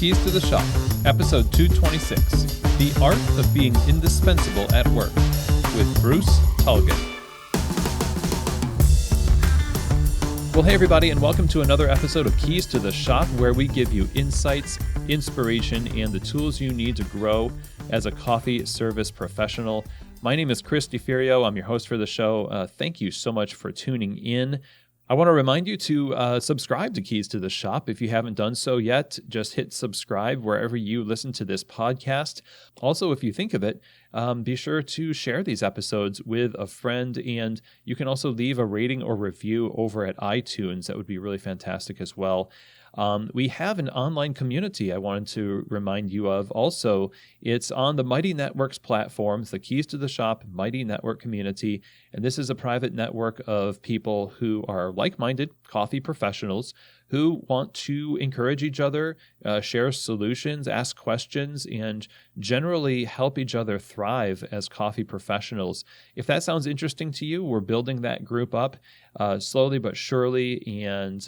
Keys to the Shop, episode 226, The Art of Being Indispensable at Work, with Bruce Tulgan. Well, hey everybody, and welcome to another episode of Keys to the Shop, where we give you insights, inspiration, and the tools you need to grow as a coffee service professional. My name is Chris DeFerio. I'm your host for the show. Thank you so much for tuning in. I want to remind you to subscribe to Keys to the Shop. If you haven't done so yet, just hit subscribe wherever you listen to this podcast. Also, if you think of it, be sure to share these episodes with a friend, and you can also leave a rating or review over at iTunes. That would be really fantastic as well. We have an online community I wanted to remind you of. Also, it's on the Mighty Networks platforms, the Keys to the Shop Mighty Network community. And this is a private network of people who are like-minded coffee professionals who want to encourage each other, share solutions, ask questions, and generally help each other thrive as coffee professionals. If that sounds interesting to you, we're building that group up slowly but surely, and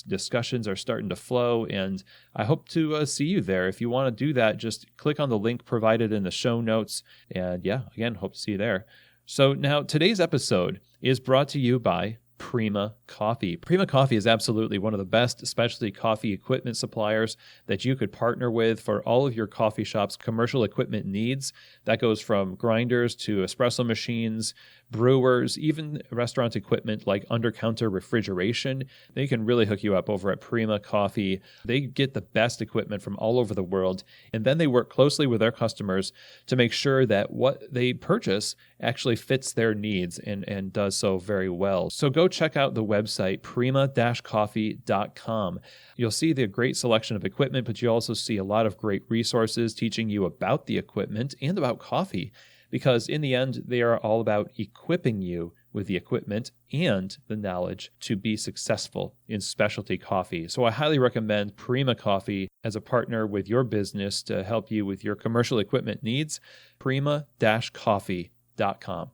discussions are starting to flow, and I hope to see you there. If you want to do that, just click on the link provided in the show notes, and again, hope to see you there. So now, today's episode is brought to you by Prima Coffee. Prima Coffee is absolutely one of the best specialty coffee equipment suppliers that you could partner with for all of your coffee shop's commercial equipment needs. That goes from grinders to espresso machines, brewers, even restaurant equipment like under-counter refrigeration. They can really hook you up over at Prima Coffee. They get the best equipment from all over the world, and then they work closely with their customers to make sure that what they purchase actually fits their needs and does so very well. So go check out the website, prima-coffee.com. You'll see the great selection of equipment, but you also see a lot of great resources teaching you about the equipment and about coffee, because in the end, they are all about equipping you with the equipment and the knowledge to be successful in specialty coffee. So I highly recommend Prima Coffee as a partner with your business to help you with your commercial equipment needs, prima-coffee.com.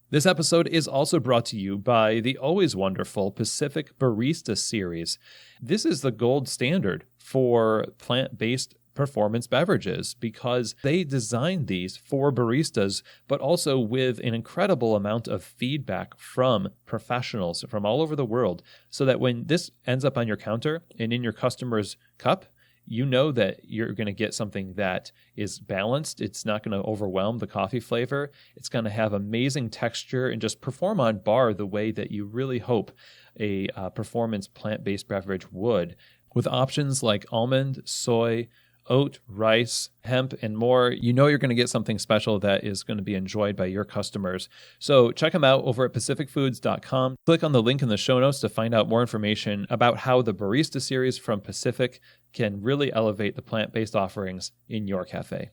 This episode is also brought to you by the always wonderful Pacific Barista Series. This is the gold standard for plant-based performance beverages because they designed these for baristas, but also with an incredible amount of feedback from professionals from all over the world, so that when this ends up on your counter and in your customer's cup, you know that you're going to get something that is balanced. It's not going to overwhelm the coffee flavor. It's going to have amazing texture and just perform on bar the way that you really hope a performance plant-based beverage would, with options like almond, soy, oat, rice, hemp, and more. You know you're going to get something special that is going to be enjoyed by your customers. So check them out over at pacificfoods.com. Click on the link in the show notes to find out more information about how the Barista Series from Pacific can really elevate the plant-based offerings in your cafe.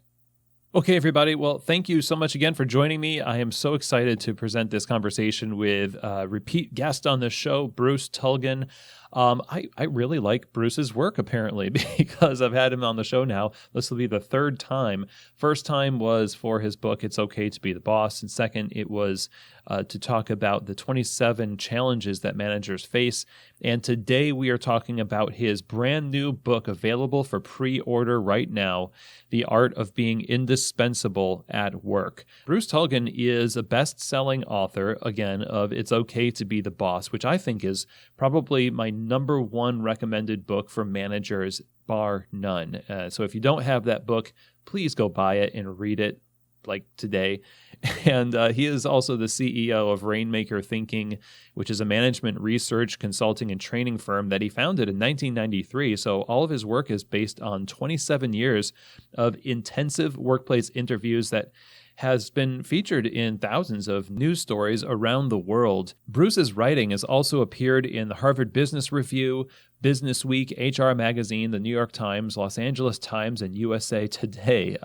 Okay, everybody. Well, thank you so much again for joining me. I am so excited to present this conversation with repeat guest on the show, Bruce Tulgan. I really like Bruce's work, apparently, because I've had him on the show now. This will be the third time. First time was for his book, It's Okay to Be the Boss. And second, it was to talk about the 27 challenges that managers face. And today we are talking about his brand new book available for pre-order right now, The Art of Being Indispensable at Work. Bruce Tulgan is a best-selling author, again, of It's Okay to Be the Boss, which I think is probably my number one recommended book for managers, bar none. So if you don't have that book, please go buy it and read it like today. And he is also the CEO of Rainmaker Thinking, which is a management research, consulting, and training firm that he founded in 1993. So all of his work is based on 27 years of intensive workplace interviews that has been featured in thousands of news stories around the world. Bruce's writing has also appeared in the Harvard Business Review, Business Week, HR Magazine, the New York Times, Los Angeles Times, and USA Today.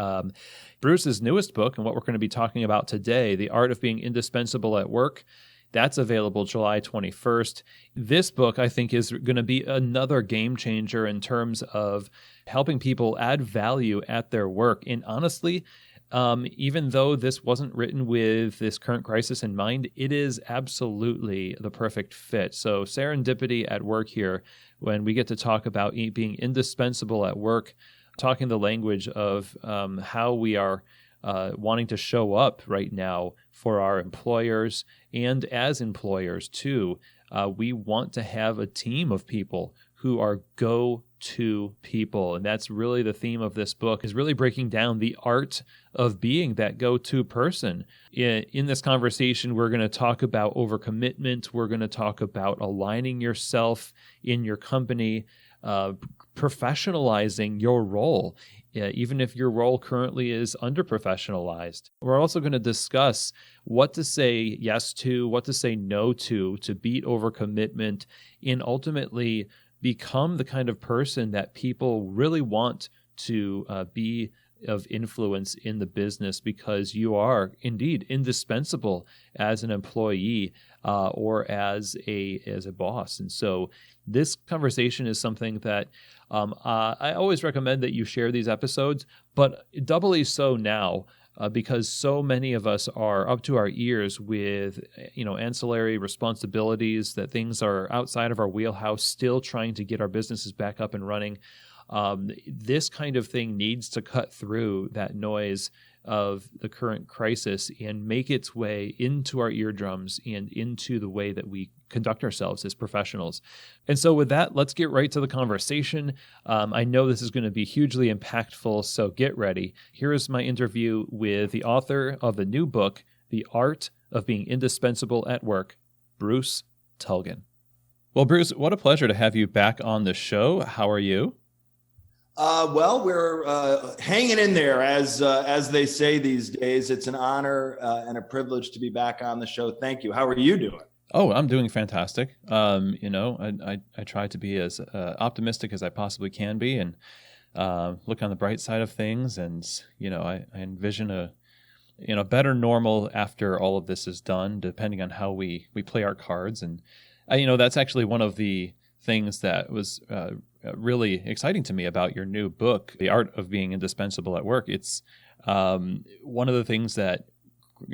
Bruce's newest book, and what we're going to be talking about today, The Art of Being Indispensable at Work, that's available July 21st. This book, I think, is going to be another game changer in terms of helping people add value at their work. And honestly, even though this wasn't written with this current crisis in mind, it is absolutely the perfect fit. So serendipity at work here, when we get to talk about being indispensable at work. talking the language of how we are wanting to show up right now for our employers and as employers too. We want to have a team of people who are go-to people. And that's really the theme of this book, is really breaking down the art of being that go-to person. In this conversation, we're going to talk about overcommitment. We're going to talk about aligning yourself in your company, professionalizing your role, even if your role currently is under-professionalized. We're also going to discuss what to say yes to, what to say no to beat overcommitment, and ultimately become the kind of person that people really want to be of influence in the business, because you are indeed indispensable as an employee or as a boss. And so this conversation is something that I always recommend that you share these episodes, but doubly so now because so many of us are up to our ears with ancillary responsibilities, that things are outside of our wheelhouse, still trying to get our businesses back up and running. This kind of thing needs to cut through that noise of the current crisis and make its way into our eardrums and into the way that we conduct ourselves as professionals. And so with that, let's get right to the conversation. I know this is going to be hugely impactful, so get ready. Here is my interview with the author of the new book, The Art of Being Indispensable at Work, Bruce Tulgan. Well, Bruce, what a pleasure to have you back on the show. How are you? Well, we're hanging in there, as they say these days. It's an honor and a privilege to be back on the show. Thank you. How are you doing? Oh, I'm doing fantastic. I try to be as optimistic as I possibly can be, and look on the bright side of things. And I envision a better normal after all of this is done, depending on how we play our cards. And that's actually one of the things that was really exciting to me about your new book, The Art of Being Indispensable at Work. It's one of the things that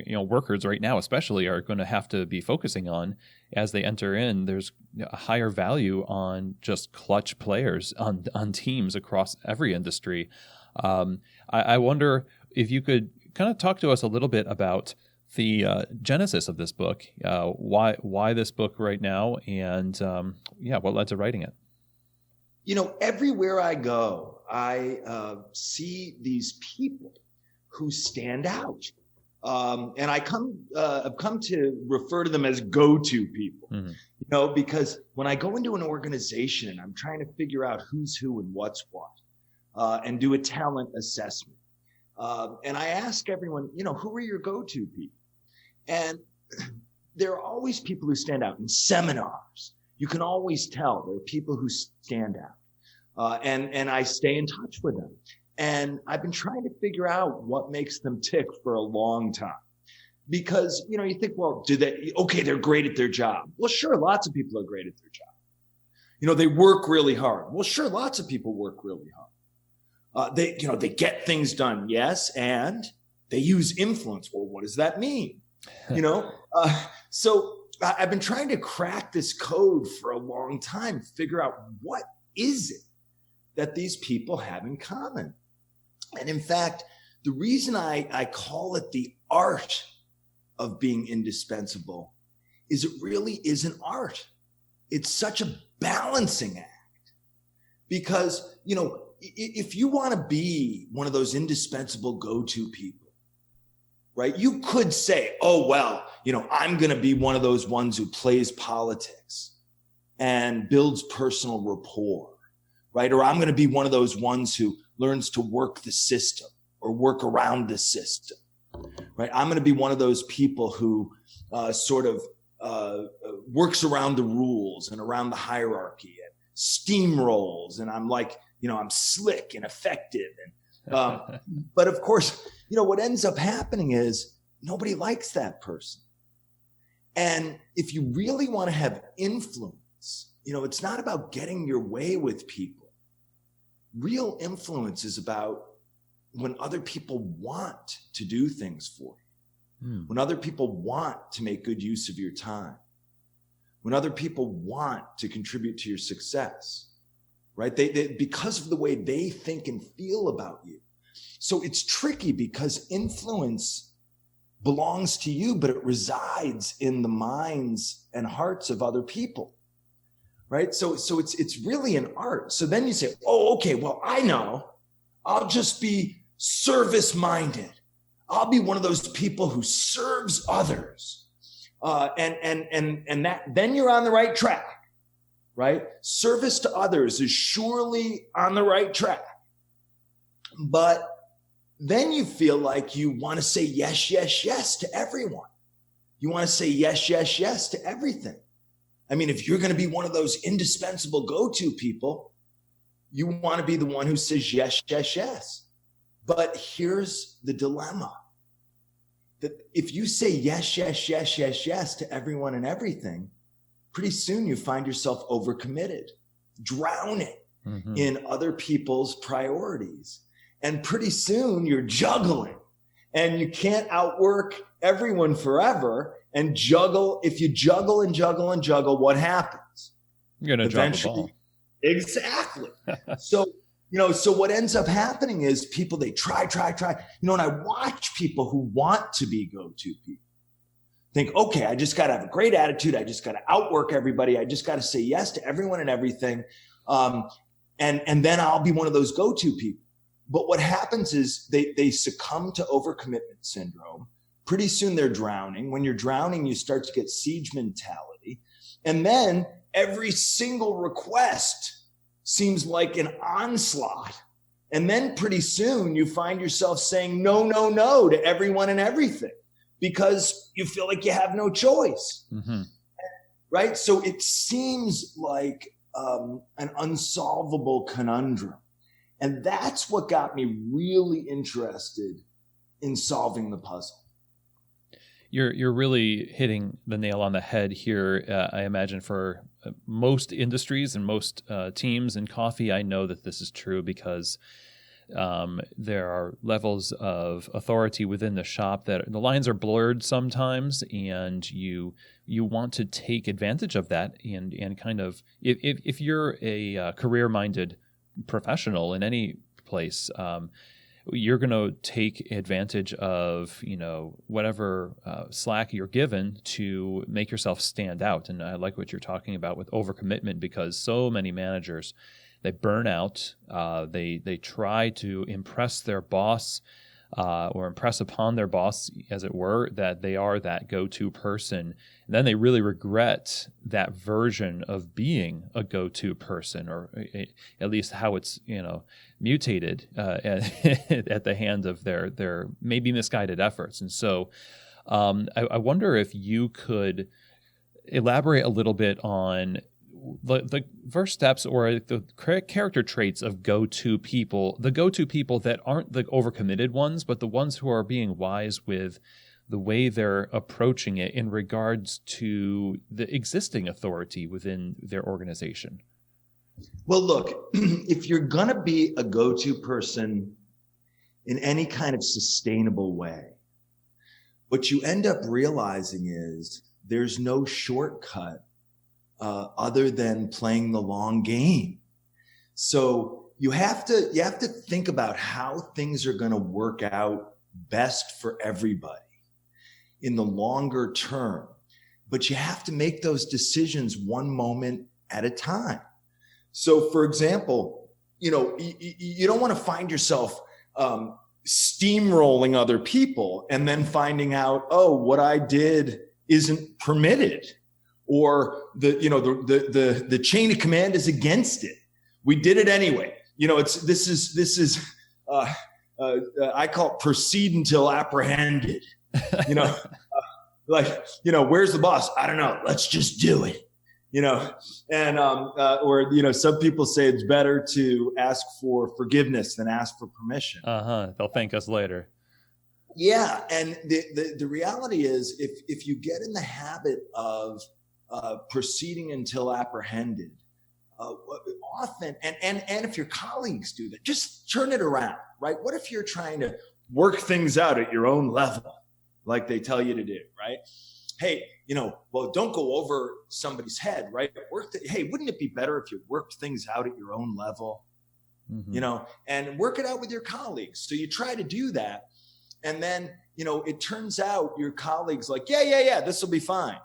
workers right now especially are going to have to be focusing on as they enter in. There's a higher value on just clutch players on teams across every industry. I wonder if you could kind of talk to us a little bit about the genesis of this book, why this book right now, and what led to writing it. Everywhere I go, I see these people who stand out. And I've come to refer to them as go-to people, because when I go into an organization and I'm trying to figure out who's who and what's what, and do a talent assessment, and I ask everyone, who are your go-to people? And there are always people who stand out in seminars. You can always tell there are people who stand out, and I stay in touch with them. And I've been trying to figure out what makes them tick for a long time. Because, you think, well, they're great at their job. Well, sure, lots of people are great at their job. They work really hard. Well, sure, lots of people work really hard. They get things done, yes, and they use influence. Well, what does that mean? So I've been trying to crack this code for a long time, figure out what is it that these people have in common. And in fact, the reason I call it the art of being indispensable is it really is an art. It's such a balancing act. Because, if you want to be one of those indispensable go-to people, right? You could say, oh, well, I'm going to be one of those ones who plays politics and builds personal rapport, right? Or I'm going to be one of those ones who learns to work the system or work around the system, right? I'm going to be one of those people who works around the rules and around the hierarchy and steamrolls. And I'm like, I'm slick and effective. And but of course, what ends up happening is nobody likes that person. And if you really want to have influence, it's not about getting your way with people. Real influence is about when other people want to do things for you, when other people want to make good use of your time, when other people want to contribute to your success. right? They because of the way they think and feel about you. So it's tricky because influence belongs to you, but it resides in the minds and hearts of other people, right? So it's really an art. So then you say, oh, okay, well, I know, I'll just be service-minded. I'll be one of those people who serves others. And that, then you're on the right track, right? Service to others is surely on the right track. But then you feel like you want to say yes, yes, yes to everyone. You want to say yes, yes, yes to everything. I mean, if you're going to be one of those indispensable go-to people, you want to be the one who says yes, yes, yes. But here's the dilemma. That if you say yes, yes, yes, yes, yes to everyone and everything, pretty soon you find yourself overcommitted, drowning in other people's priorities. And pretty soon you're juggling, and you can't outwork everyone forever and juggle. If you juggle and juggle and juggle, what happens? You're going to drop the ball. Exactly. So what ends up happening is people, they try. And I watch people who want to be go-to people think, okay, I just got to have a great attitude. I just got to outwork everybody. I just got to say yes to everyone and everything. And then I'll be one of those go-to people. But what happens is they succumb to overcommitment syndrome. Pretty soon they're drowning. When you're drowning, you start to get siege mentality. And then every single request seems like an onslaught. And then pretty soon you find yourself saying no to everyone and everything because you feel like you have no choice. Right? So it seems like an unsolvable conundrum. And that's what got me really interested in solving the puzzle. You're really hitting the nail on the head here. I imagine for most industries and most teams in coffee, I know that this is true because there are levels of authority within the shop that the lines are blurred sometimes, and you want to take advantage of that and kind of if you're a career-minded professional in any place, you're going to take advantage of, whatever slack you're given to make yourself stand out. And I like what you're talking about with overcommitment, because so many managers, they burn out. They try to impress their boss or impress upon their boss, as it were, that they are that go-to person. And then they really regret that version of being a go-to person, or at least how it's, mutated at the hand of their maybe misguided efforts. And so I wonder if you could elaborate a little bit on the first steps or the character traits of go-to people, the go-to people that aren't the overcommitted ones, but the ones who are being wise with the way they're approaching it in regards to the existing authority within their organization. Well, look, if you're going to be a go-to person in any kind of sustainable way, what you end up realizing is there's no shortcut other than playing the long game. So you have to think about how things are going to work out best for everybody in the longer term. But you have to make those decisions one moment at a time. So, for example, you don't want to find yourself steamrolling other people and then finding out, oh, what I did isn't permitted, or the chain of command is against it. We did it anyway. This is I call it proceed until apprehended. Where's the boss? I don't know. Let's just do it. Or some people say it's better to ask for forgiveness than ask for permission. They'll thank us later. Yeah. And the reality is if you get in the habit of proceeding until apprehended, often, and if your colleagues do that, just turn it around, right? What if you're trying to work things out at your own level, like they tell you to do, right? hey, well, don't go over somebody's head, right? Hey, wouldn't it be better if you worked things out at your own level, and work it out with your colleagues? So you try to do that. And then, it turns out your colleague's like, yeah, this will be fine.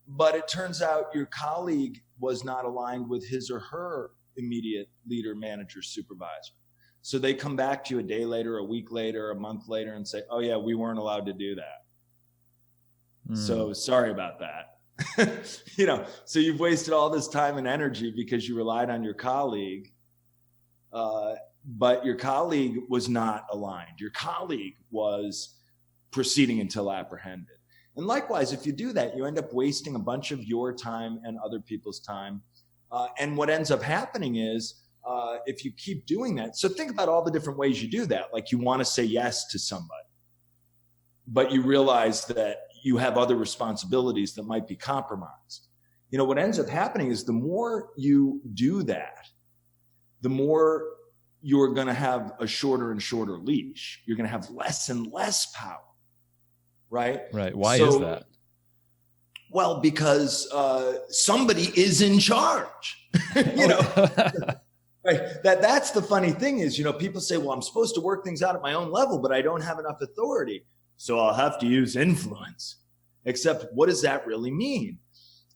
But it turns out your colleague was not aligned with his or her immediate leader, manager, supervisor. So they come back to you a day later, a week later, a month later and say, oh yeah, we weren't allowed to do that. So sorry about that. So you've wasted all this time and energy because you relied on your colleague, but your colleague was not aligned. Your colleague was proceeding until apprehended. And likewise, if you do that, you end up wasting a bunch of your time and other people's time. And what ends up happening is, if you keep doing that, so think about all the different ways you do that. Like you want to say yes to somebody, but you realize that you have other responsibilities that might be compromised. What ends up happening is the more you do that, the more you're going to have a shorter and shorter leash. You're going to have less and less power. Right? Why is that? Well, because somebody is in charge. Right? That's the funny thing is, people say, well, I'm supposed to work things out at my own level, but I don't have enough authority. So I'll have to use influence. Except what does that really mean?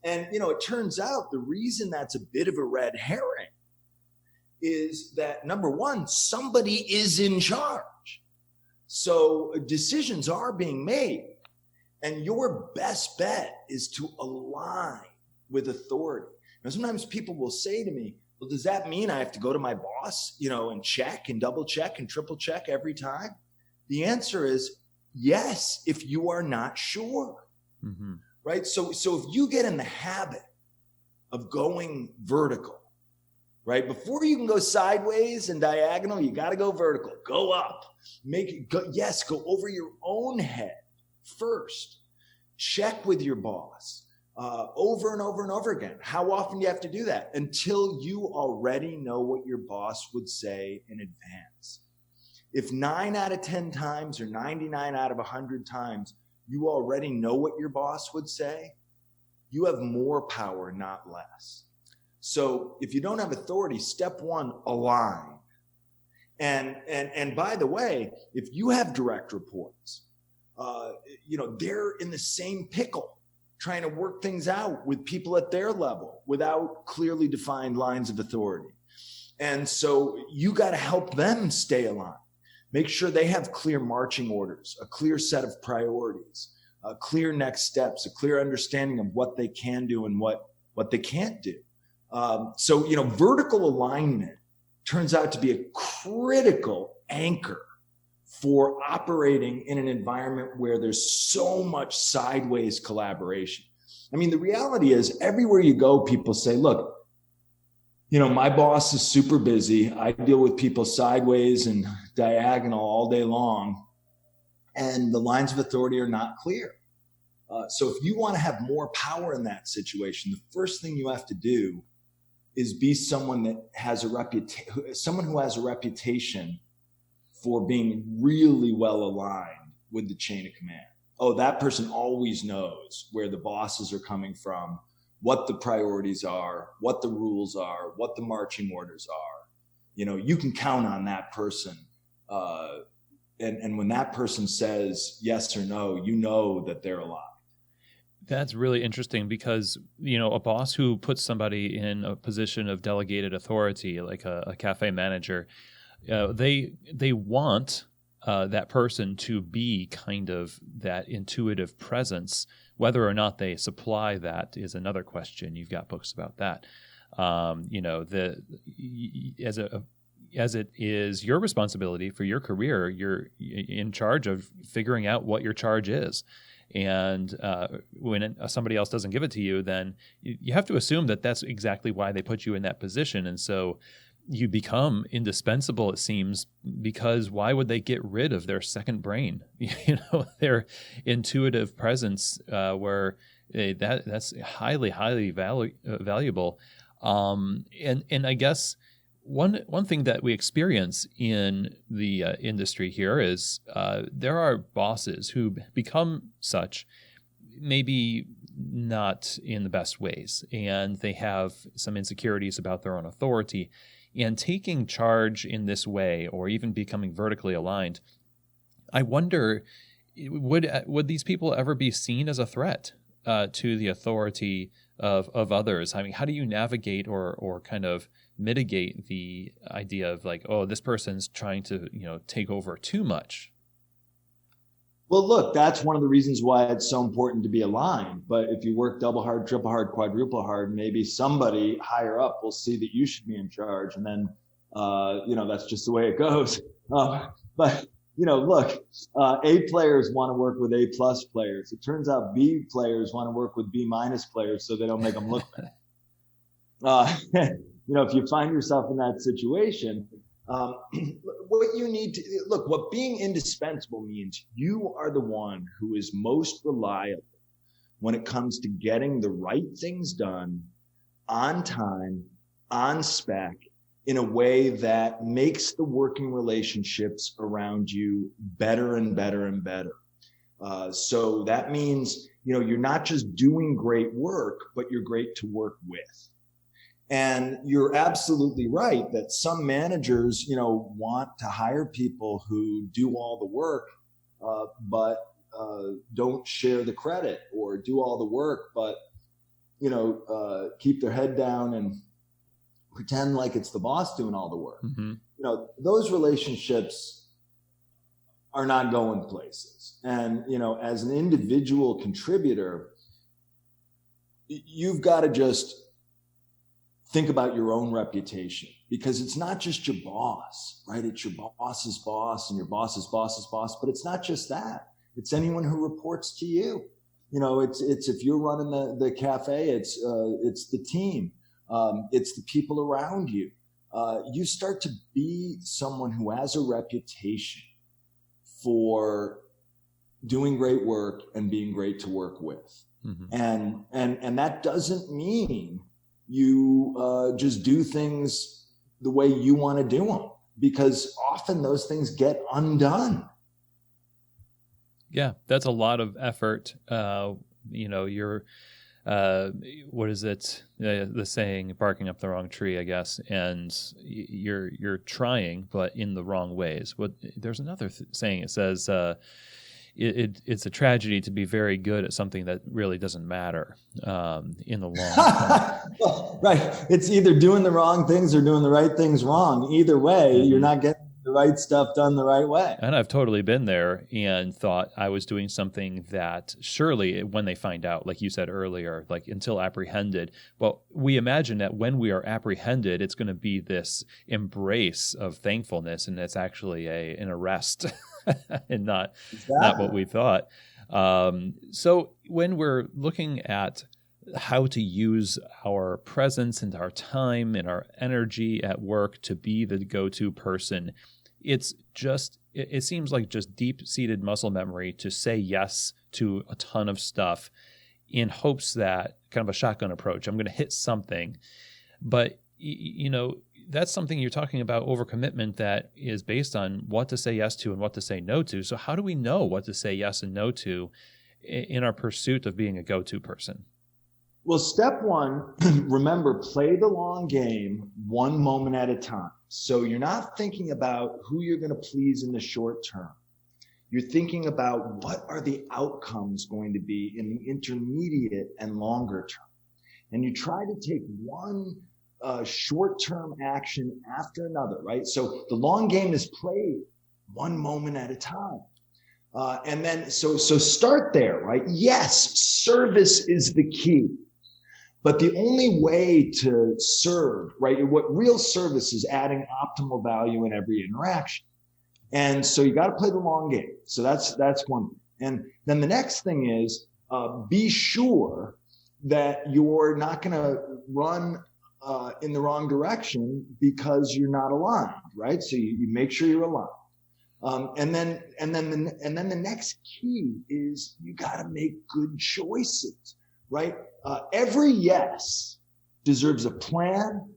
And, it turns out the reason that's a bit of a red herring is that, number one, somebody is in charge. So decisions are being made, and your best bet is to align with authority. Now, sometimes people will say to me, well, does that mean I have to go to my boss, and check and double check and triple check every time? The answer is yes, if you are not sure, right? So if you get in the habit of going vertical, right? Before you can go sideways and diagonal, you got to go vertical, go up, go over your own head first. Check with your boss over and over and over again. How often do you have to do that? Until you already know what your boss would say in advance. If 9 out of 10 times or 99 out of 100 times, you already know what your boss would say, you have more power, not less. So if you don't have authority, step one, align. And by the way, if you have direct reports, they're in the same pickle, trying to work things out with people at their level without clearly defined lines of authority. And so you got to help them stay aligned. Make sure they have clear marching orders, a clear set of priorities, clear next steps, a clear understanding of what they can do and what they can't do. So vertical alignment turns out to be a critical anchor for operating in an environment where there's so much sideways collaboration. I mean, the reality is everywhere you go, people say, look, my boss is super busy. I deal with people sideways and diagonal all day long, and the lines of authority are not clear. So if you want to have more power in that situation, the first thing you have to do is be someone that has someone who has a reputation for being really well aligned with the chain of command. Oh, that person always knows where the bosses are coming from, what the priorities are, what the rules are, what the marching orders are. You can count on that person. And when that person says yes or no, you know that they're alive. That's really interesting because, a boss who puts somebody in a position of delegated authority, like a cafe manager, they want that person to be kind of that intuitive presence. Whether or not they supply that is another question. You've got books about that. As it is your responsibility for your career, you're in charge of figuring out what your charge is. And when somebody else doesn't give it to you, then you have to assume that that's exactly why they put you in that position. And so you become indispensable, it seems, because why would they get rid of their second brain? Their intuitive presence, where that's highly, highly valuable. And I guess one thing that we experience in the industry here is there are bosses who become such maybe not in the best ways, and they have some insecurities about their own authority. And taking charge in this way, or even becoming vertically aligned, I wonder, would these people ever be seen as a threat to the authority of others? I mean, how do you navigate or kind of mitigate the idea of like, oh, this person's trying to, take over too much? Well, look, that's one of the reasons why it's so important to be aligned. But if you work double hard, triple hard, quadruple hard, maybe somebody higher up will see that you should be in charge. And then, that's just the way it goes. But look, A players want to work with A plus players. It turns out B players want to work with B minus players so they don't make them look bad. If you find yourself in that situation, what you need to look, what being indispensable means, you are the one who is most reliable when it comes to getting the right things done on time, on spec, in a way that makes the working relationships around you better and better and better. So that means, you're not just doing great work, but you're great to work with. And you're absolutely right that some managers, want to hire people who do all the work, but don't share the credit, or do all the work, but, keep their head down and pretend like it's the boss doing all the work. Mm-hmm. Those relationships are not going places. And, as an individual contributor, you've got to just think about your own reputation, because it's not just your boss, right? It's your boss's boss and your boss's boss's boss, but it's not just that. It's anyone who reports to you. It's if you're running the cafe, it's the team. It's the people around you. You start to be someone who has a reputation for doing great work and being great to work with. Mm-hmm. And that doesn't mean you just do things the way you want to do them, because often those things get undone. Yeah, that's a lot of effort. You're what is it? The saying, barking up the wrong tree, I guess. And you're trying, but in the wrong ways. There's another saying. It says, it's a tragedy to be very good at something that really doesn't matter in the long term. Right. It's either doing the wrong things or doing the right things wrong. Either way, mm-hmm. You're not getting the right stuff done the right way. And I've totally been there and thought I was doing something that surely when they find out, like you said earlier, like until apprehended, well, we imagine that when we are apprehended, it's going to be this embrace of thankfulness, and it's actually an arrest. And not what we thought. So when we're looking at how to use our presence and our time and our energy at work to be the go-to person, it seems like just deep-seated muscle memory to say yes to a ton of stuff in hopes that, kind of a shotgun approach, I'm going to hit something. But, that's something you're talking about, overcommitment, that is based on what to say yes to and what to say no to. So how do we know what to say yes and no to in our pursuit of being a go-to person? Well, step one, remember, play the long game one moment at a time. So you're not thinking about who you're going to please in the short term. You're thinking about what are the outcomes going to be in the intermediate and longer term. And you try to take one short-term action after another, right? So the long game is played one moment at a time. And then, so start there, right? Yes, service is the key. But the only way to serve, right? What real service is adding optimal value in every interaction. And so you got to play the long game. So that's one thing. And then the next thing is be sure that you're not going to run in the wrong direction because you're not aligned, right? So you make sure you're aligned. And then the next key is you got to make good choices, right? Every yes deserves a plan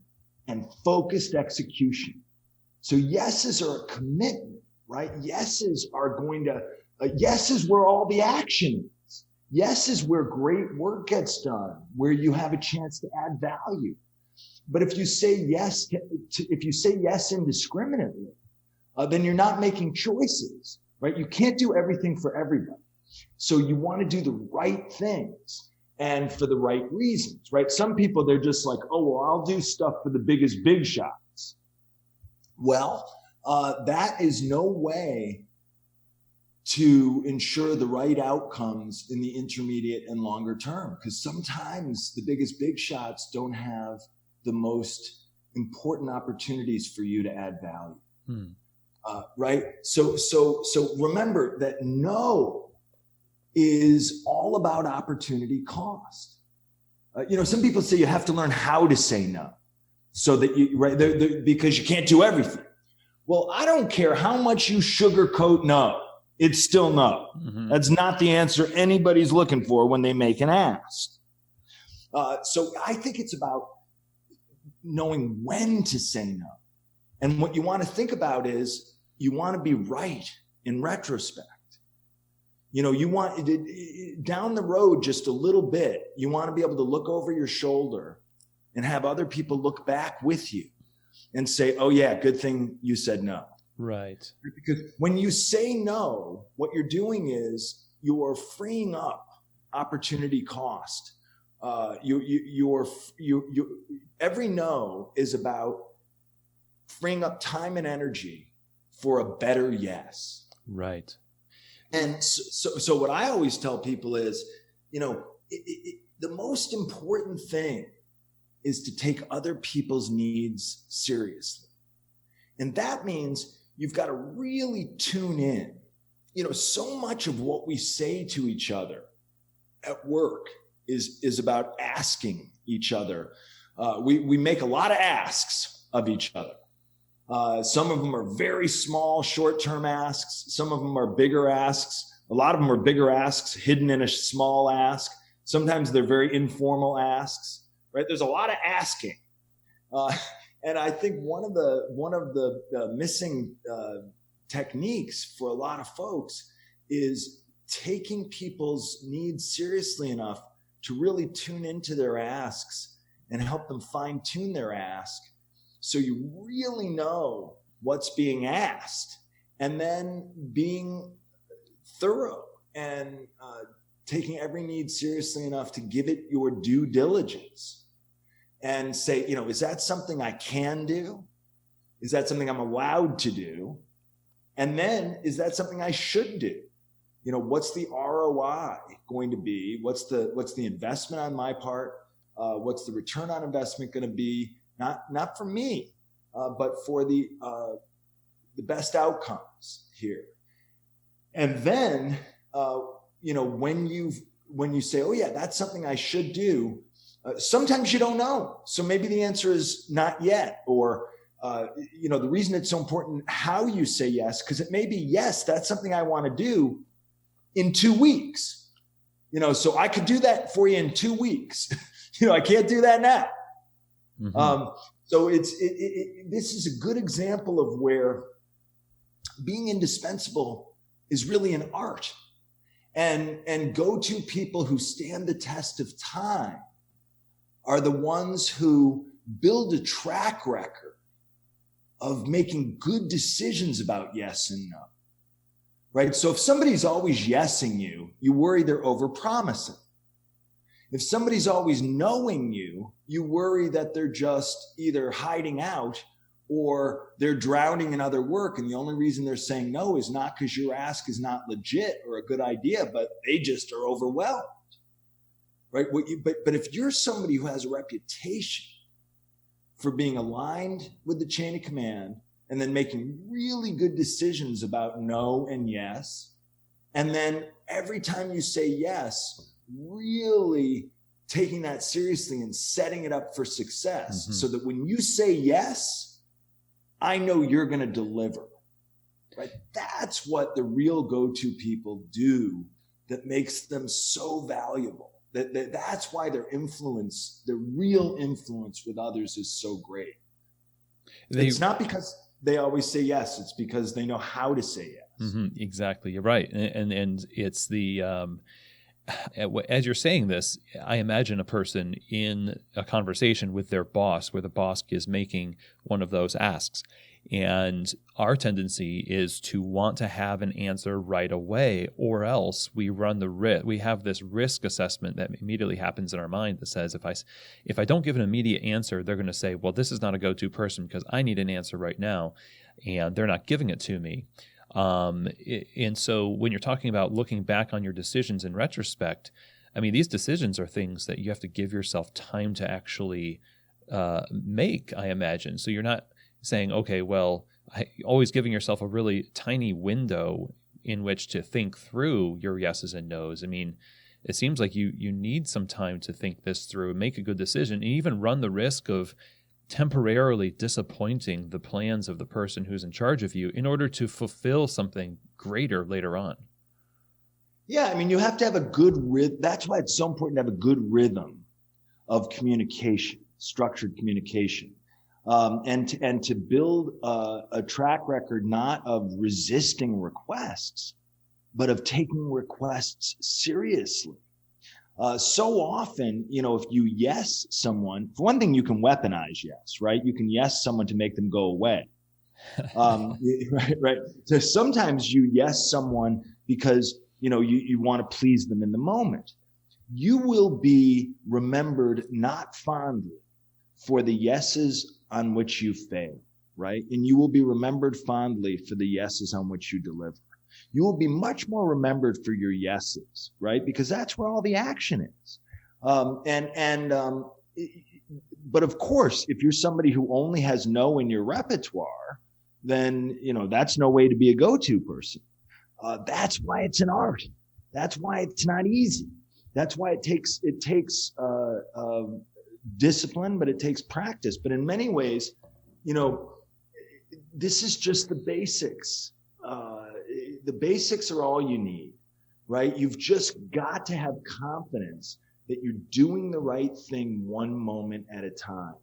and focused execution. So yeses are a commitment, right? Yeses are yes is where all the action is. Yes is where great work gets done, where you have a chance to add value. But if you say yes, if you say yes indiscriminately, then you're not making choices, right? You can't do everything for everybody. So you want to do the right things and for the right reasons, right? Some people, they're just like, oh, well, I'll do stuff for the biggest big shots. Well, that is no way to ensure the right outcomes in the intermediate and longer term, because sometimes the biggest big shots don't have the most important opportunities for you to add value. Right? So remember that no is all about opportunity cost. Some people say you have to learn how to say no, so that you, right, because you can't do everything. Well, I don't care how much you sugarcoat no, it's still no. Mm-hmm. That's not the answer anybody's looking for when they make an ask. So I think it's about knowing when to say no. And what you want to think about is you want to be right in retrospect. You want down the road just a little bit, you want to be able to look over your shoulder and have other people look back with you and say, oh yeah, good thing you said no. Right. Because when you say no, what you're doing is you are freeing up opportunity cost. Every no is about freeing up time and energy for a better yes. Right. And so what I always tell people is, the most important thing is to take other people's needs seriously. And that means you've got to really tune in. So much of what we say to each other at work is about asking each other. We make a lot of asks of each other. Some of them are very small, short-term asks. Some of them are bigger asks. A lot of them are bigger asks hidden in a small ask. Sometimes they're very informal asks, right? There's a lot of asking. And I think one of the missing techniques for a lot of folks is taking people's needs seriously enough to really tune into their asks and help them fine-tune their ask, so you really know what's being asked, and then being thorough and taking every need seriously enough to give it your due diligence and say, is that something I can do? Is that something I'm allowed to do? And then, is that something I should do? What's the ROI going to be? What's the investment on my part? What's the return on investment going to be? Not for me, but for the best outcomes here. And then, when you say, oh yeah, that's something I should do, sometimes you don't know. So maybe the answer is not yet, or, the reason it's so important how you say yes, because it may be, yes, that's something I want to do in 2 weeks. So I could do that for you in 2 weeks. I can't do that now. Mm-hmm. So this is a good example of where being indispensable is really an art, and go-to people who stand the test of time are the ones who build a track record of making good decisions about yes and no, right? So if somebody's always yesing you, you worry they're overpromising. If somebody's always knowing you, you worry that they're just either hiding out or they're drowning in other work. And the only reason they're saying no is not because your ask is not legit or a good idea, but they just are overwhelmed, right? But if you're somebody who has a reputation for being aligned with the chain of command and then making really good decisions about no and yes, and then every time you say yes, really taking that seriously and setting it up for success, mm-hmm. so that when you say yes, I know you're going to deliver, right? That's what the real go-to people do that makes them so valuable. That's why their influence, their real influence with others is so great. It's not because they always say yes. It's because they know how to say yes. Mm-hmm, exactly. You're right. And it's the, as you're saying this, I imagine a person in a conversation with their boss where the boss is making one of those asks. And our tendency is to want to have an answer right away, or else we run the risk. We have this risk assessment that immediately happens in our mind that says, if I don't give an immediate answer, they're going to say, well, this is not a go-to person because I need an answer right now, and they're not giving it to me. And so when you're talking about looking back on your decisions in retrospect, I mean, these decisions are things that you have to give yourself time to actually make, I imagine. So you're not saying, okay, well, always giving yourself a really tiny window in which to think through your yeses and nos. I mean, it seems like you need some time to think this through, make a good decision, and even run the risk of temporarily disappointing the plans of the person who's in charge of you in order to fulfill something greater later on. Yeah, I mean, you have to have a good rhythm. That's why it's so important to have a good rhythm of communication, structured communication. And to build a track record not of resisting requests, but of taking requests seriously. So often, if you yes someone, for one thing, you can weaponize yes, right? You can yes someone to make them go away. Right. So sometimes you yes someone because, you want to please them in the moment. You will be remembered not fondly for the yeses on which you fail, right? And you will be remembered fondly for the yeses on which you deliver. You will be much more remembered for your yeses, right? Because that's where all the action is. But of course, if you're somebody who only has no in your repertoire, then, that's no way to be a go-to person. That's why it's an art. That's why it's not easy. That's why it takes discipline, but it takes practice. But in many ways, this is just the basics. The basics are all you need, right? You've just got to have confidence that you're doing the right thing one moment at a time,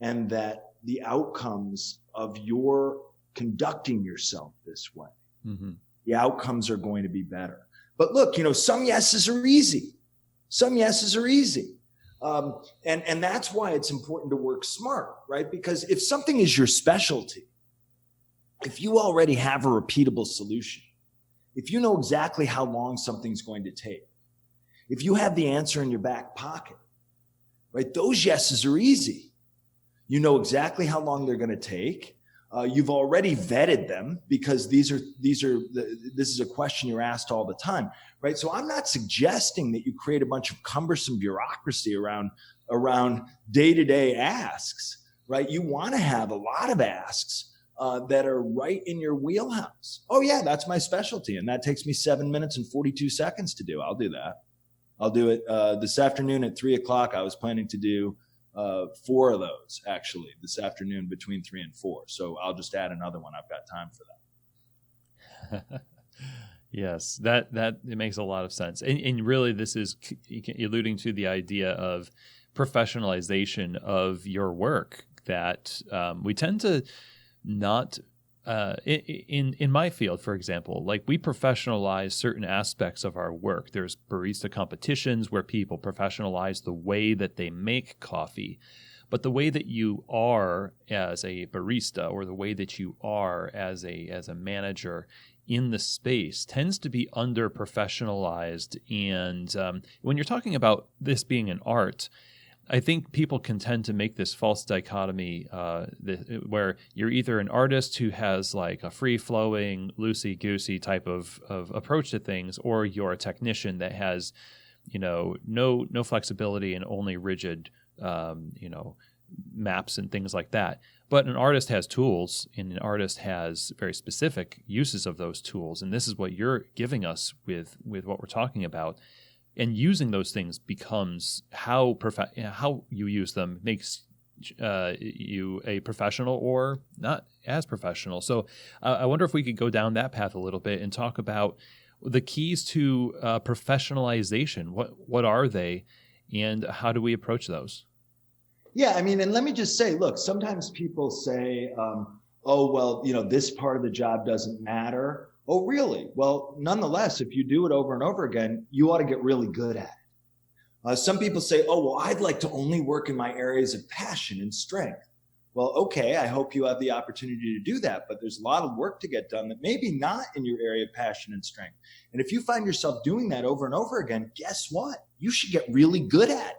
and that the outcomes of your conducting yourself this way, the outcomes are going to be better. But look, some yeses are easy. Some yeses are easy. And that's why it's important to work smart, right? Because if something is your specialty, if you already have a repeatable solution, if you know exactly how long something's going to take, if you have the answer in your back pocket, right? Those yeses are easy. You know exactly how long they're going to take. You've already vetted them because this is a question you're asked all the time, right? So I'm not suggesting that you create a bunch of cumbersome bureaucracy around day-to-day asks, right? You want to have a lot of asks that are right in your wheelhouse. Oh yeah, that's my specialty, and that takes me 7 minutes and 42 seconds to do. I'll do that. I'll do it this afternoon at 3:00. I was planning to do 4 of those actually this afternoon between 3 and 4. So I'll just add another one. I've got time for that. Yes, that it makes a lot of sense. And really this is alluding to the idea of professionalization of your work that we tend to not in my field, for example, like we professionalize certain aspects of our work. There's barista competitions where people professionalize the way that they make coffee, but the way that you are as a barista or the way that you are as a manager in the space tends to be under professionalized. And when you're talking about this being an art, I think people can tend to make this false dichotomy where you're either an artist who has like a free-flowing, loosey-goosey type of approach to things, or you're a technician that has, no flexibility and only rigid, maps and things like that. But an artist has tools, and an artist has very specific uses of those tools, and this is what you're giving us with what we're talking about. And using those things becomes how you use them makes you a professional or not as professional. So I wonder if we could go down that path a little bit and talk about the keys to professionalization. What are they, and how do we approach those? Yeah, I mean, and let me just say, look, sometimes people say, oh, well, this part of the job doesn't matter, Oh, really? Well, nonetheless, if you do it over and over again, you ought to get really good at it. Some people say, oh, well, I'd like to only work in my areas of passion and strength. Well, okay, I hope you have the opportunity to do that, but there's a lot of work to get done that maybe not in your area of passion and strength. And if you find yourself doing that over and over again, guess what? You should get really good at it.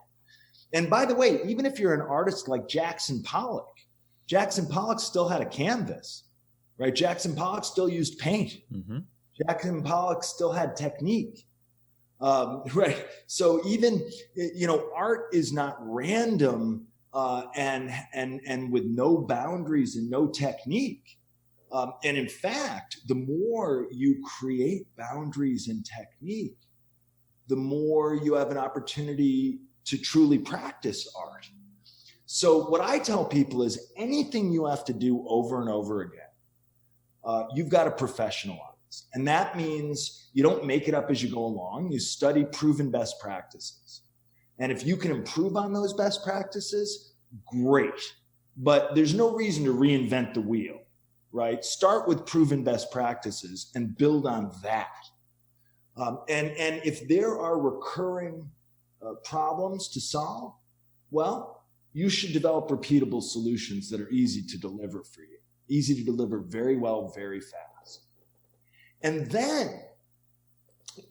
And by the way, even if you're an artist like Jackson Pollock still had a canvas, right? Jackson Pollock still used paint. Mm-hmm. Jackson Pollock still had technique, right? So even, art is not random and with no boundaries and no technique. And in fact, the more you create boundaries and technique, the more you have an opportunity to truly practice art. So what I tell people is anything you have to do over and over again, you've got to professionalize. And that means you don't make it up as you go along. You study proven best practices. And if you can improve on those best practices, great. But there's no reason to reinvent the wheel, right? Start with proven best practices and build on that. And if there are recurring problems to solve, well, you should develop repeatable solutions that are easy to deliver for you, easy to deliver very well, very fast. And then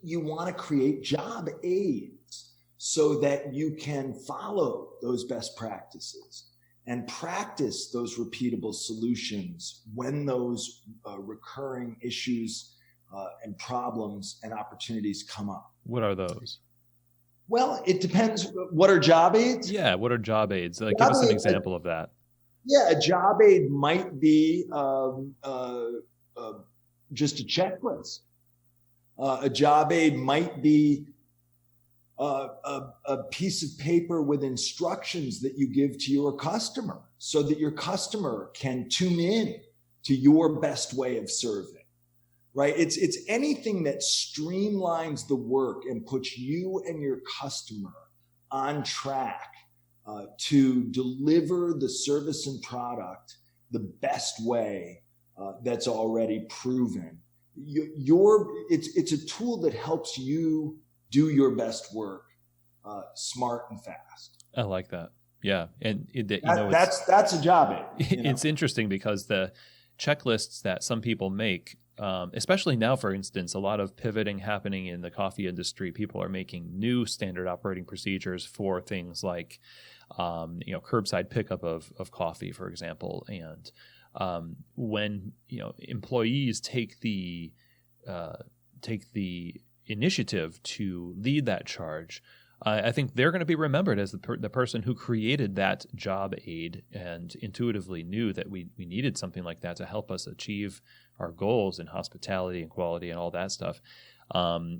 you want to create job aids so that you can follow those best practices and practice those repeatable solutions when those recurring issues and problems and opportunities come up. What are those? Well, it depends. What are job aids? Yeah, what are job aids? Give us an example of that. Yeah, a job aid might be just a checklist. A job aid might be a piece of paper with instructions that you give to your customer so that your customer can tune in to your best way of serving. Right? It's anything that streamlines the work and puts you and your customer on track to deliver the service and product the best way that's already proven. It's a tool that helps you do your best work smart and fast. I like that. Yeah, and that's a job aid. It's interesting because the checklists that some people make. Especially now, for instance, a lot of pivoting happening in the coffee industry. People are making new standard operating procedures for things like, curbside pickup of coffee, for example. And when employees take the initiative to lead that charge, I think they're going to be remembered as the person who created that job aid and intuitively knew that we needed something like that to help us achieve our goals in hospitality and quality and all that stuff.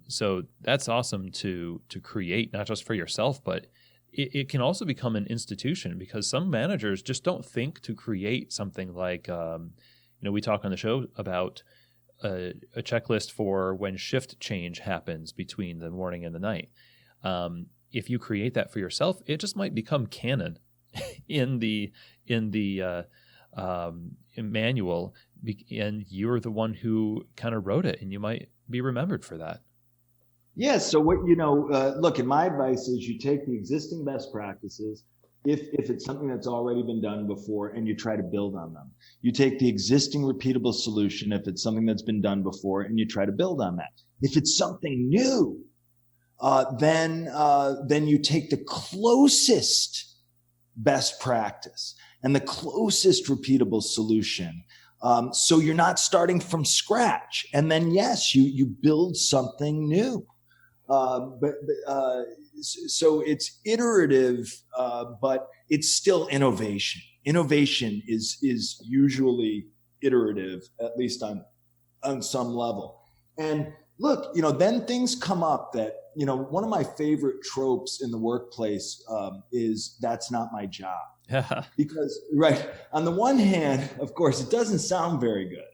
So that's awesome to create, not just for yourself, but it can also become an institution because some managers just don't think to create something like, we talk on the show about a checklist for when shift change happens between the morning and the night. If you create that for yourself, it just might become canon in the manual, and you're the one who kind of wrote it, and you might be remembered for that. Yeah. So what look, and my advice is you take the existing best practices. If it's something that's already been done before, and you try to build on them. You take the existing repeatable solution. If it's something that's been done before, and you try to build on that. If it's something new, then you take the closest best practice and the closest repeatable solution. So you're not starting from scratch. And then, yes, you build something new. So it's iterative, but it's still innovation. Innovation is usually iterative, at least on some level. And look, then things come up that, one of my favorite tropes in the workplace is that's not my job. Because, right, on the one hand, of course, it doesn't sound very good.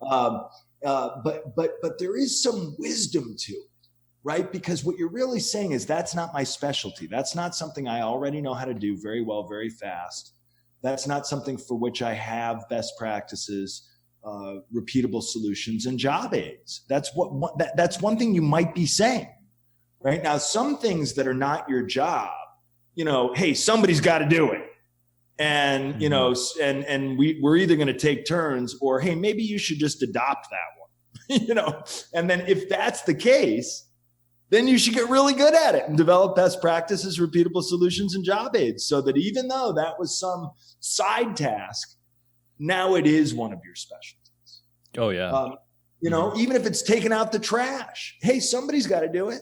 But there is some wisdom to it, right? Because what you're really saying is that's not my specialty. That's not something I already know how to do very well, very fast. That's not something for which I have best practices. repeatable solutions and job aids. That's that's one thing you might be saying, right? Now, some things that are not your job, hey, somebody's got to do it. And, and we're either going to take turns, or, hey, maybe you should just adopt that one, and then if that's the case, then you should get really good at it and develop best practices, repeatable solutions, and job aids, so that even though that was some side task, now it is one of your specialties. Oh, yeah. Even if it's taking out the trash, hey, somebody's got to do it,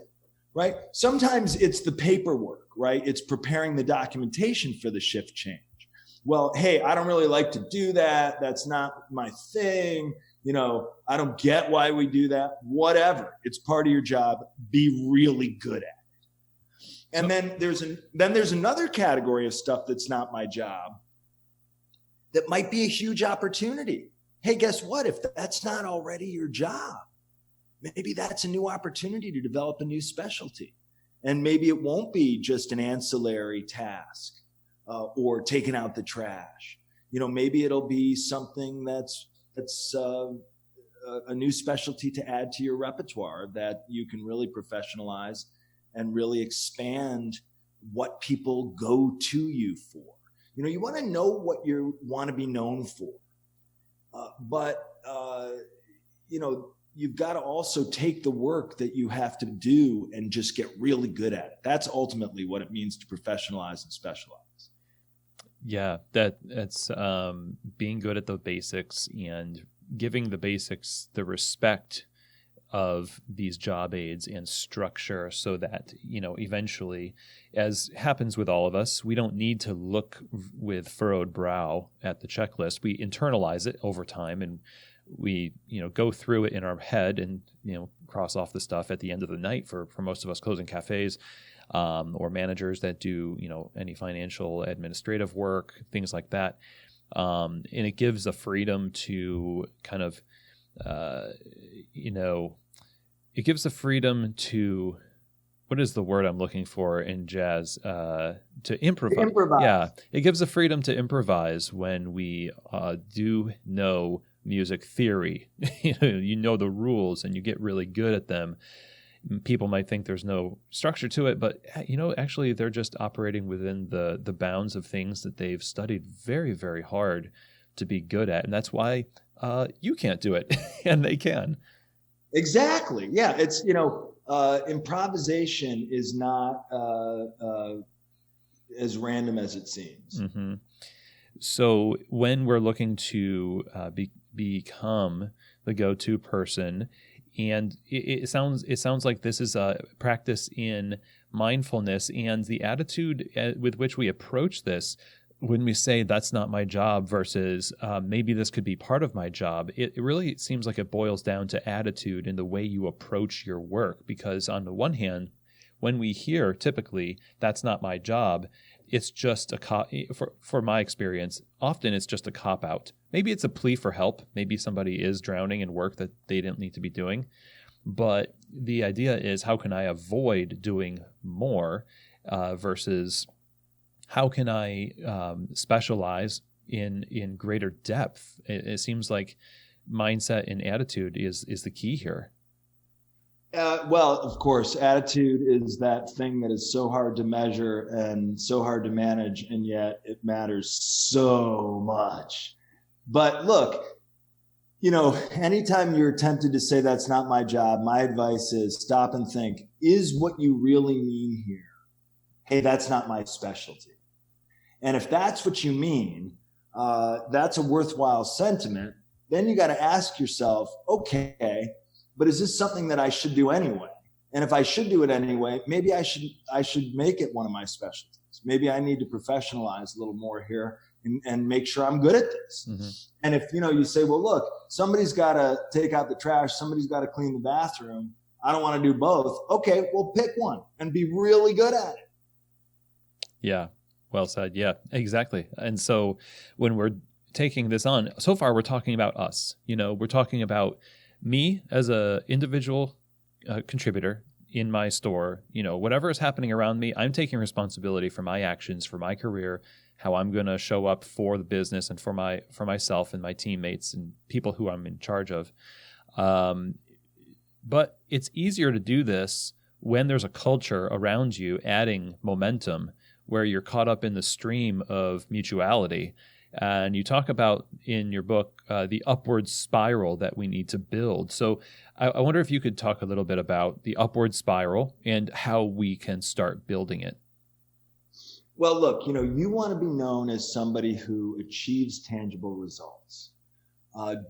right? Sometimes it's the paperwork, right? It's preparing the documentation for the shift change. Well, hey, I don't really like to do that. That's not my thing. I don't get why we do that. Whatever. It's part of your job. Be really good at it. And then there's another category of stuff that's not my job that might be a huge opportunity. Hey, guess what? If that's not already your job, maybe that's a new opportunity to develop a new specialty. And maybe it won't be just an ancillary task or taking out the trash. Maybe it'll be something that's a new specialty to add to your repertoire that you can really professionalize and really expand what people go to you for. You want to know what you want to be known for, but you've got to also take the work that you have to do and just get really good at it. That's ultimately what it means to professionalize and specialize. Yeah, that's being good at the basics and giving the basics the respect of these job aids and structure, so that, eventually, as happens with all of us, we don't need to look with furrowed brow at the checklist. We internalize it over time, and we, go through it in our head and, cross off the stuff at the end of the night for most of us closing cafes. Or managers that do, any financial administrative work, things like that. And it gives a freedom to kind of, it gives the freedom to, what is the word I'm looking for in jazz? To improvise. Yeah. It gives the freedom to improvise when we do know music theory. You know the rules and you get really good at them. People might think there's no structure to it, but actually they're just operating within the bounds of things that they've studied very, very hard to be good at. And that's why you can't do it and they can. Exactly. Yeah. It's, improvisation is not as random as it seems. Mm-hmm. So when we're looking to become the go-to person, and it sounds like this is a practice in mindfulness, and the attitude with which we approach this, when we say that's not my job versus maybe this could be part of my job, it really seems like it boils down to attitude and the way you approach your work. Because on the one hand, when we hear typically that's not my job, it's just for my experience, often it's just a cop-out. Maybe it's a plea for help. Maybe somebody is drowning in work that they didn't need to be doing. But the idea is, how can I avoid doing more versus how can I specialize in greater depth? It seems like mindset and attitude is the key here. Well, of course, attitude is that thing that is so hard to measure and so hard to manage, and yet it matters so much. But look, anytime you're tempted to say that's not my job, my advice is stop and think, is what you really mean here, hey, that's not my specialty? And if that's what you mean, that's a worthwhile sentiment. Then you got to ask yourself, okay, but is this something that I should do anyway? And if I should do it anyway, maybe I should make it one of my specialties. Maybe I need to professionalize a little more here and make sure I'm good at this. Mm-hmm. And if, you say, well, look, somebody's got to take out the trash. Somebody's got to clean the bathroom. I don't want to do both. Okay, well, pick one and be really good at it. Yeah. Well said. Yeah, exactly. And so when we're taking this on, so far we're talking about us, we're talking about me as a individual contributor in my store, whatever is happening around me, I'm taking responsibility for my actions, for my career, how I'm going to show up for the business and for myself and my teammates and people who I'm in charge of. But it's easier to do this when there's a culture around you adding momentum, where you're caught up in the stream of mutuality. And you talk about in your book the upward spiral that we need to build. So I wonder if you could talk a little bit about the upward spiral and how we can start building it. Well, look, you want to be known as somebody who achieves tangible results.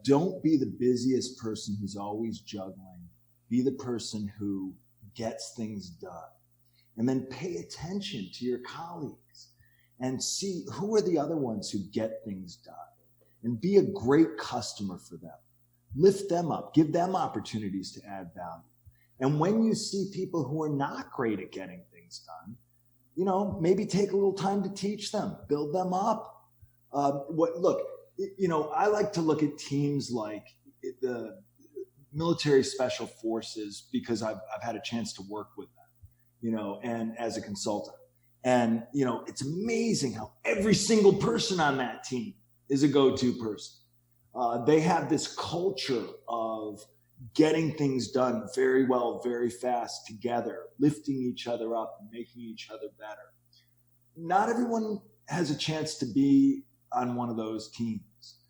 Don't be the busiest person who's always juggling. Be the person who gets things done. And then pay attention to your colleagues and see who are the other ones who get things done, and be a great customer for them. Lift them up, give them opportunities to add value. And when you see people who are not great at getting things done, maybe take a little time to teach them, build them up. I like to look at teams like the military special forces, because I've had a chance to work with them, and as a consultant. And, it's amazing how every single person on that team is a go-to person. They have this culture of getting things done very well, very fast together, lifting each other up and making each other better. Not everyone has a chance to be on one of those teams.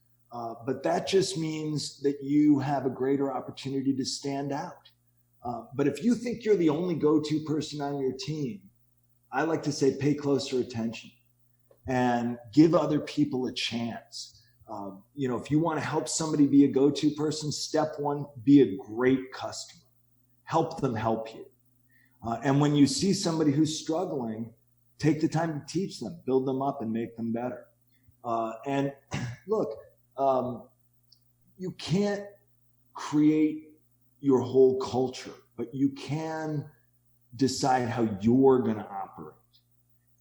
But that just means that you have a greater opportunity to stand out. But if you think you're the only go-to person on your team, I like to say pay closer attention and give other people a chance. If you want to help somebody be a go-to person, step one, be a great customer. Help them help you. And when you see somebody who's struggling, take the time to teach them, build them up, and make them better. And look, you can't create your whole culture, but you can decide how you're going to operate,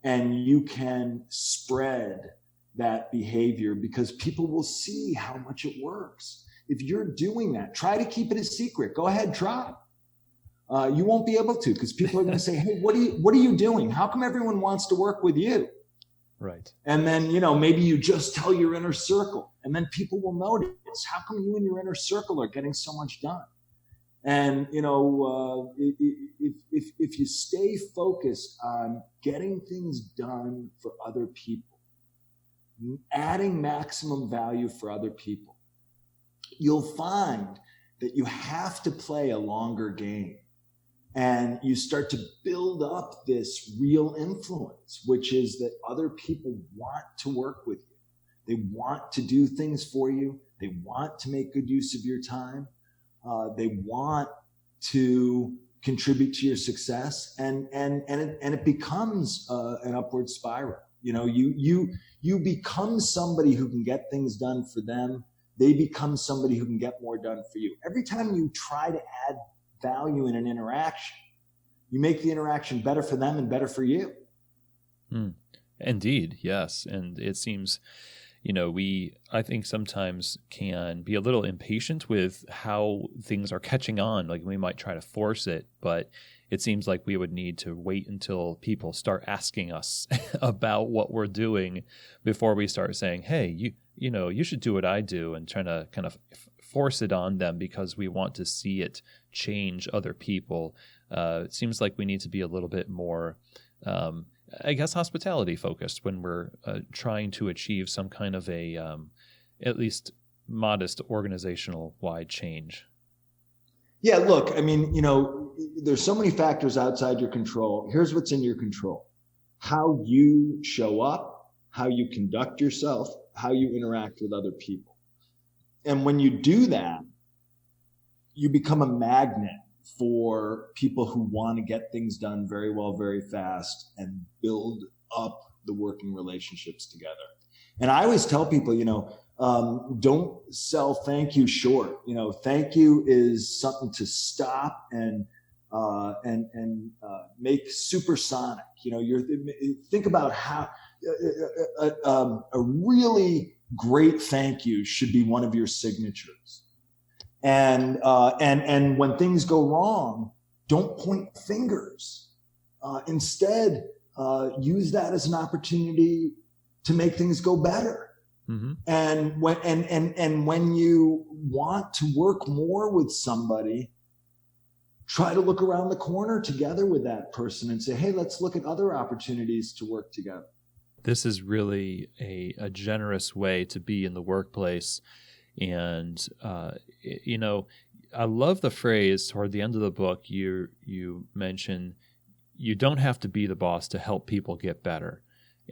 and you can spread that behavior, because people will see how much it works. If you're doing that, try to keep it a secret. Go ahead, try. You won't be able to, because people are going to say, hey, what are you doing? How come everyone wants to work with you? Right. And then, maybe you just tell your inner circle, and then people will notice, how come you and your inner circle are getting so much done? And, if you stay focused on getting things done for other people, adding maximum value for other people, you'll find that you have to play a longer game. And you start to build up this real influence, which is that other people want to work with you. They want to do things for you. They want to make good use of your time. They want to contribute to your success, and it becomes an upward spiral. You become somebody who can get things done for them. They become somebody who can get more done for you. Every time you try to add value in an interaction, you make the interaction better for them and better for you. Indeed, yes. And it seems, I think sometimes can be a little impatient with how things are catching on. Like, we might try to force it, but it seems like we would need to wait until people start asking us about what we're doing before we start saying, hey, you should do what I do, and trying to kind of force it on them because we want to see it change other people. It seems like we need to be a little bit more, hospitality focused when we're trying to achieve some kind of a, at least modest organizational wide change. Yeah, look, there's so many factors outside your control. Here's what's in your control: how you show up, how you conduct yourself, how you interact with other people. And when you do that, you become a magnet for people who want to get things done very well, very fast, and build up the working relationships together. And I always tell people, don't sell thank you short. Thank you is something to stop and make supersonic. Think about how a really great thank you should be one of your signatures. And when things go wrong, don't point fingers. Instead, use that as an opportunity to make things go better. Mm-hmm. And when you want to work more with somebody, try to look around the corner together with that person and say, hey, let's look at other opportunities to work together. This is really a generous way to be in the workplace. And, I love the phrase toward the end of the book, you mention, you don't have to be the boss to help people get better.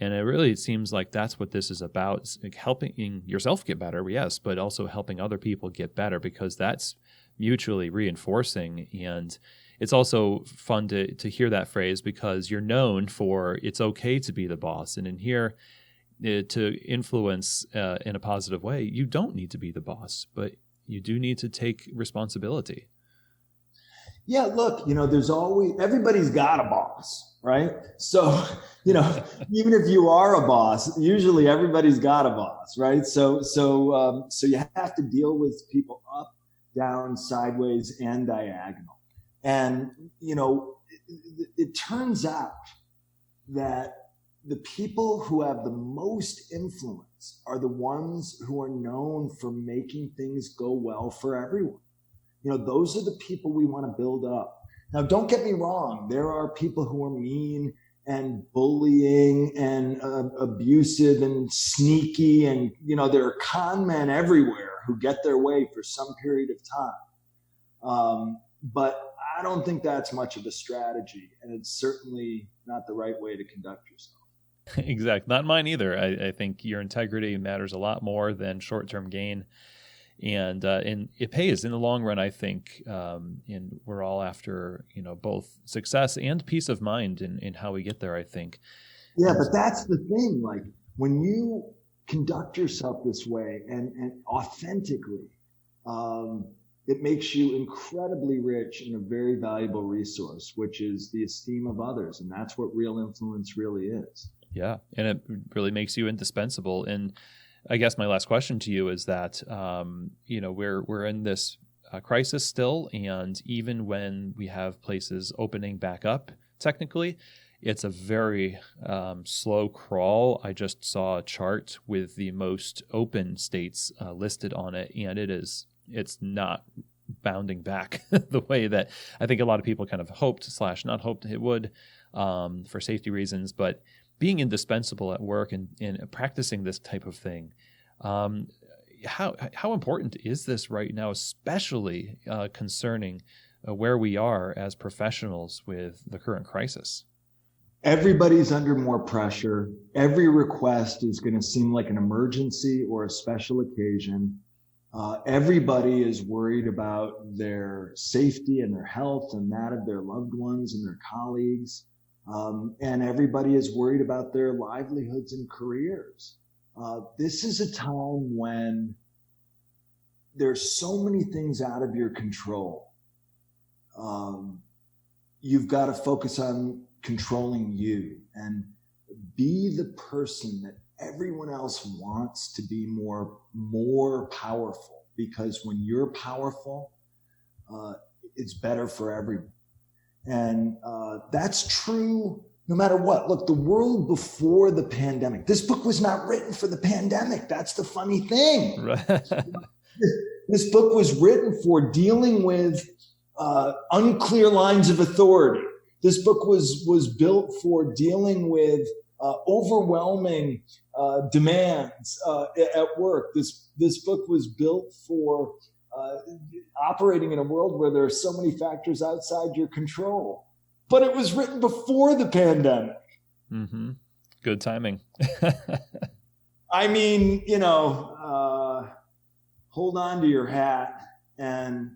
And it really seems like that's what this is about. It's like helping yourself get better, yes, but also helping other people get better, because that's mutually reinforcing. And it's also fun to hear that phrase, because you're known for it's okay to be the boss. And in here, to influence in a positive way, you don't need to be the boss, but you do need to take responsibility. Yeah, look, everybody's got a boss, right? So, even if you are a boss, usually everybody's got a boss, right? So you have to deal with people up, down, sideways, and diagonal. And, it turns out that the people who have the most influence are the ones who are known for making things go well for everyone. Those are the people we want to build up. Now, don't get me wrong. There are people who are mean and bullying and abusive and sneaky. And, there are con men everywhere who get their way for some period of time. But I don't think that's much of a strategy. And it's certainly not the right way to conduct yourself. Exactly. Not mine either. I think your integrity matters a lot more than short-term gain. And it pays in the long run, I think. And we're all after, both success and peace of mind in how we get there, I think. Yeah, but that's the thing. Like, when you conduct yourself this way and authentically, it makes you incredibly rich and a very valuable resource, which is the esteem of others. And that's what real influence really is. Yeah, and it really makes you indispensable. And I guess my last question to you is that, we're in this crisis still, and even when we have places opening back up, technically, it's a very slow crawl. I just saw a chart with the most open states listed on it, and it's not bounding back the way that I think a lot of people kind of hoped / not hoped it would for safety reasons, but being indispensable at work and practicing this type of thing. How important is this right now, especially concerning where we are as professionals with the current crisis? Everybody's under more pressure. Every request is going to seem like an emergency or a special occasion. Everybody is worried about their safety and their health and that of their loved ones and their colleagues. And everybody is worried about their livelihoods and careers. This is a time when there's so many things out of your control. You've got to focus on controlling you and be the person that everyone else wants to be more powerful, because when you're powerful, it's better for everyone. And that's true no matter what. Look, the world before the pandemic, this book was not written for the pandemic. That's the funny thing. Right. This book was written for dealing with unclear lines of authority. This book was built for dealing with overwhelming demands at work. This book was built for operating in a world where there are so many factors outside your control. But it was written before the pandemic. Mm-hmm. Good timing. I mean, hold on to your hat and,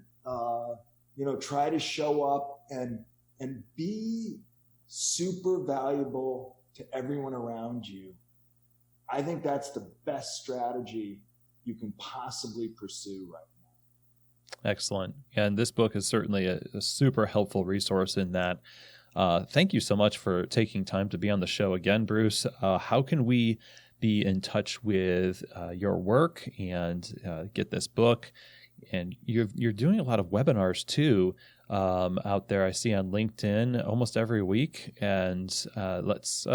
try to show up and be super valuable to everyone around you. I think that's the best strategy you can possibly pursue right now. Excellent. And this book is certainly a super helpful resource in that. Thank you so much for taking time to be on the show again, Bruce. How can we be in touch with your work and get this book? And you're doing a lot of webinars too. out there I see on LinkedIn almost every week. And let's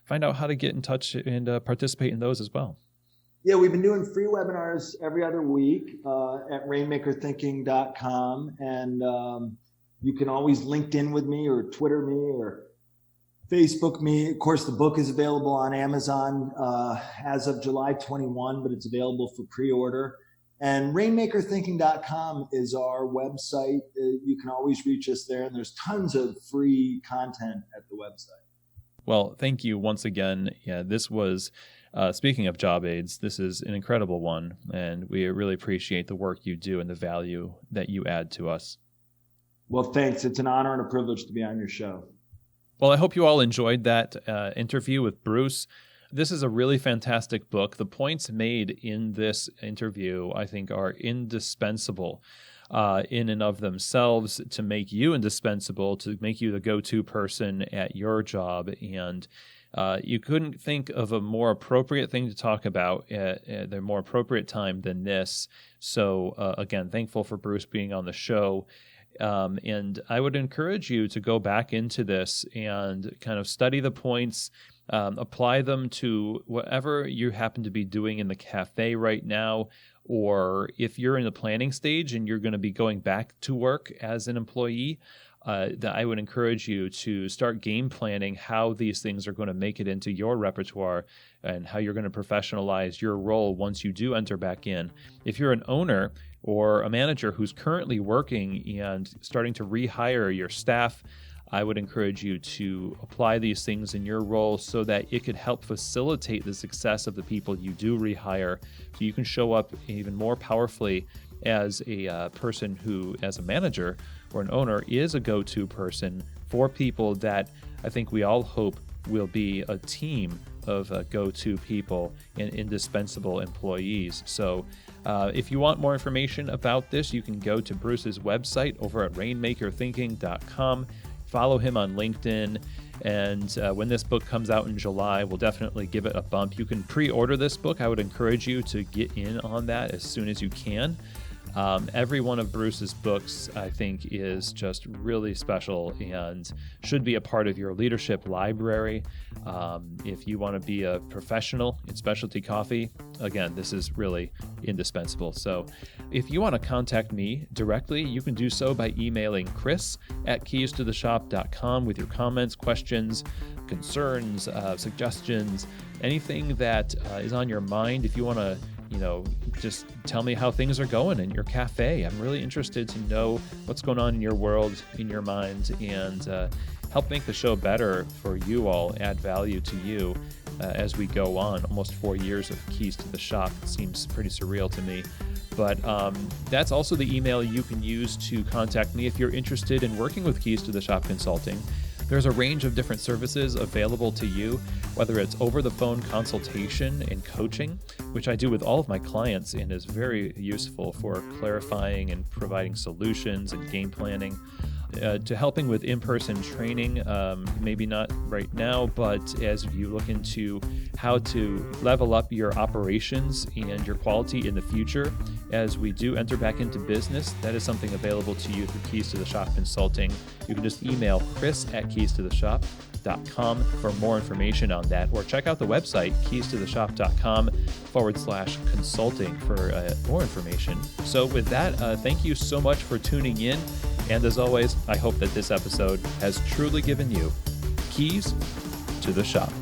find out how to get in touch and participate in those as well. Yeah, we've been doing free webinars every other week at rainmakerthinking.com. And you can always LinkedIn with me or Twitter me or Facebook me. Of course, the book is available on Amazon as of July 21, but it's available for pre-order. And rainmakerthinking.com is our website. You can always reach us there, and there's tons of free content at the website. Well, thank you once again. Yeah, this was, speaking of job aids, this is an incredible one, and we really appreciate the work you do and the value that you add to us. Well, thanks. It's an honor and a privilege to be on your show. Well, I hope you all enjoyed that interview with Bruce. This is a really fantastic book. The points made in this interview, I think, are indispensable in and of themselves to make you indispensable, to make you the go-to person at your job. And you couldn't think of a more appropriate thing to talk about at a more appropriate time than this. So, again, thankful for Bruce being on the show. And I would encourage you to go back into this and kind of study the points, apply them to whatever you happen to be doing in the cafe right now, or if you're in the planning stage and you're going to be going back to work as an employee, that I would encourage you to start game planning how these things are going to make it into your repertoire and how you're going to professionalize your role once you do enter back in. If you're an owner or a manager who's currently working and starting to rehire your staff, I would encourage you to apply these things in your role so that it could help facilitate the success of the people you do rehire, so you can show up even more powerfully as a person who, as a manager or an owner, is a go-to person for people that I think we all hope will be a team of go-to people and indispensable employees. So if you want more information about this, you can go to Bruce's website over at rainmakerthinking.com. Follow him on LinkedIn. And when this book comes out in July, we'll definitely give it a bump. You can pre-order this book. I would encourage you to get in on that as soon as you can. Every one of Bruce's books, I think, is just really special and should be a part of your leadership library. If you want to be a professional in specialty coffee, again, this is really indispensable. So if you want to contact me directly, you can do so by emailing chris@keystotheshop.com with your comments, questions, concerns, suggestions, anything that is on your mind. If you want to just tell me how things are going in your cafe. I'm really interested to know what's going on in your world, in your mind, and help make the show better for you all, add value to you as we go on. Almost 4 years of Keys to the Shop. It seems pretty surreal to me. But that's also the email you can use to contact me if you're interested in working with Keys to the Shop Consulting. There's a range of different services available to you, whether it's over-the-phone consultation and coaching, which I do with all of my clients and is very useful for clarifying and providing solutions and game planning, to helping with in-person training, maybe not right now, but as you look into how to level up your operations and your quality in the future, as we do enter back into business, that is something available to you through Keys to the Shop Consulting. You can just email chris@keystotheshop.com for more information on that, or check out the website, keystotheshop.com/consulting for more information. So with that, thank you so much for tuning in. And as always, I hope that this episode has truly given you keys to the shop.